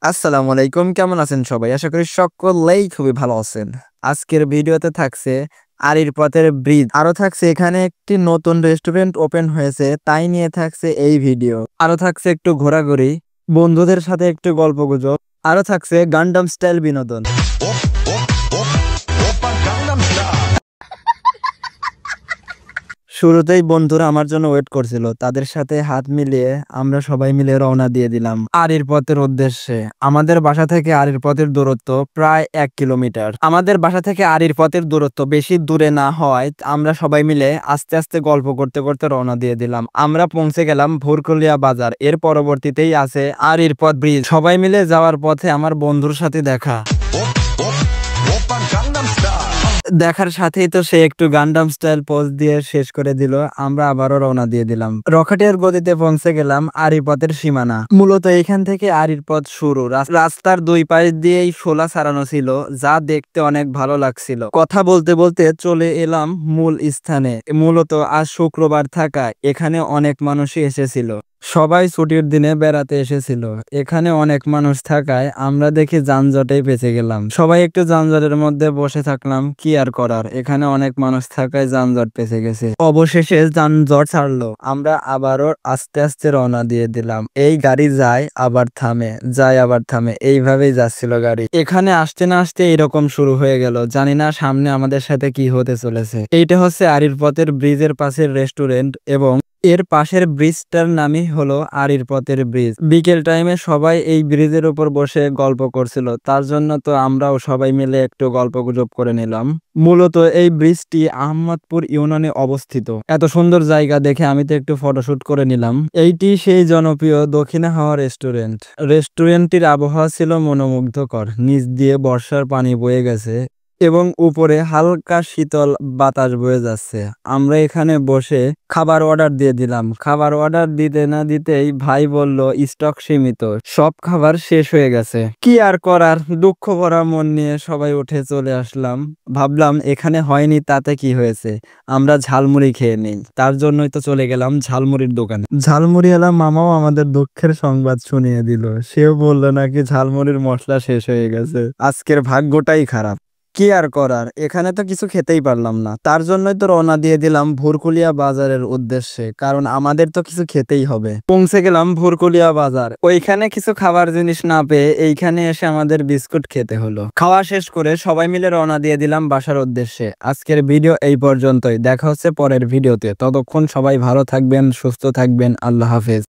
আসসালামু আলাইকুম, কেমন আছেন সবাই? আশা করি সকলেই খুবই ভালো আছেন। আজকের ভিডিওতে থাকছে আরির পথের ব্রিজ। আরো থাকছে এখানে একটি নতুন রেস্টুরেন্ট ওপেন হয়েছে, তাই নিয়ে থাকছে এই ভিডিও। আরো থাকছে একটু ঘোরাঘুরি, বন্ধুদের সাথে একটু গল্পগুজব। আরো থাকছে গান্ডাম স্টাইল বিনোদন। শুরুতেই বন্ধুরা আমার জন্য ওয়েট করছিল, তাদের সাথে হাত মিলিয়ে আমরা সবাই মিলে রওনা দিয়ে দিলাম আরির পথের উদ্দেশ্যে। আমাদের বাসা থেকে আরির পথের দূরত্ব প্রায় 1 কিলোমিটার। আমাদের বাসা থেকে আরির পথের দূরত্ব বেশি দূরে না হয় আমরা সবাই মিলে আস্তে আস্তে গল্প করতে করতে রওনা দিয়ে দিলাম। আমরা পৌঁছে গেলাম ভোরকলিয়া বাজার। এর পরবর্তীতেই আছে আরির পথ ব্রিজ। সবাই মিলে যাওয়ার পথে আমার বন্ধুর সাথে দেখার সাথেই তো সে একটু গান্ডাম স্টাইল পোজ দিয়ে শেষ করে দিল। আমরা আবারও রওনা দিয়ে দিলাম। রকেটের গতিতে পৌঁছে গেলাম আরির পথের সীমানা। মূলত এখান থেকে আরির পথ শুরু। রাস্তার দুই পাশ দিয়েই শোলা ছাড়ানো ছিল, যা দেখতে অনেক ভালো লাগছিল। কথা বলতে বলতে চলে এলাম মূল স্থানে। মূলত আজ শুক্রবার থাকায় এখানে অনেক মানুষই এসেছিল। সবাই ছুটির দিনে বেড়াতে এসেছিল। এখানে অনেক মানুষ থাকায় আমরা দেখি যানজটেই বেঁচে গেলাম। সবাই একটু যানজটের মধ্যে বসে থাকলাম, কি আর করার, এখানে অনেক মানুষ থাকায় যানজট বেঁচে গেছে। অবশেষে যানজট ছাড়লো, আমরা আবারও আস্তে আস্তে রওনা দিয়ে দিলাম। এই গাড়ি যায় আবার থামে, যায় আবার থামে, এইভাবেই যাচ্ছিল গাড়ি। এখানে আসতে না আসতে এরকম শুরু হয়ে গেল। জানি না সামনে আমাদের সাথে কি হতে চলেছে। এইটা হচ্ছে আরির পথের ব্রিজের পাশের রেস্টুরেন্ট এবং এর পাশের ব্রিজটার নামই হলো আরির পথের ব্রিজ। বিকেল টাইমে সবাই এই ব্রিজের উপর বসে গল্প করছিল, তার জন্য তো আমরাও সবাই মিলে একটু গল্পগুজব করে নিলাম। মূলত এই ব্রিজটি আহমদপুর ইউনিয়নে অবস্থিত। এত সুন্দর জায়গা দেখে আমি তো একটু ফটোশুট করে নিলাম। এইটি সেই জনপ্রিয় দক্ষিণা হাওয়া রেস্টুরেন্ট। রেস্টুরেন্টটির আবহাওয়া ছিল মনোমুগ্ধকর। নিচ দিয়ে বর্ষার পানি বয়ে গেছে এবং উপরে হালকা শীতল বাতাস বয়ে যাচ্ছে। আমরা এখানে বসে খাবার অর্ডার দিয়ে দিলাম। খাবার অর্ডার দিতে না দিতেই ভাই বলল স্টক সীমিত, সব খাবার শেষ হয়ে গেছে। কি আর করার, দুঃখ ভরা মন নিয়ে সবাই উঠে চলে আসলাম। ভাবলাম এখানে হয়নি তাতে কি হয়েছে, আমরা ঝালমুড়ি খেয়ে নেই। তার জন্যই তো চলে গেলাম ঝালমুড়ির দোকানে। ঝালমুড়িওয়ালা মামাও আমাদের দুঃখের সংবাদ শুনিয়ে দিল। সেও বললো নাকি ঝালমুড়ির মশলা শেষ হয়ে গেছে। আজকের ভাগ্যটাই খারাপ। কি আর করার, এখানে তো কিছু খেতেই পারলাম না। তার জন্যই তো রওনা দিয়ে দিলাম ভোরকলিয়া বাজারের উদ্দেশ্যে, কারণ আমাদের তো কিছু খেতেই হবে। পৌঁছে গেলাম ভোরকলিয়া বাজার। ওইখানে কিছু খাবার জিনিস না পেয়ে এইখানে এসে আমাদের বিস্কুট খেতে হলো। খাওয়া শেষ করে সবাই মিলে রওনা দিয়ে দিলাম বাসার উদ্দেশ্যে। আজকের ভিডিও এই পর্যন্তই। দেখা হচ্ছে পরের ভিডিওতে। ততক্ষণ সবাই ভালো থাকবেন, সুস্থ থাকবেন। আল্লাহ হাফেজ।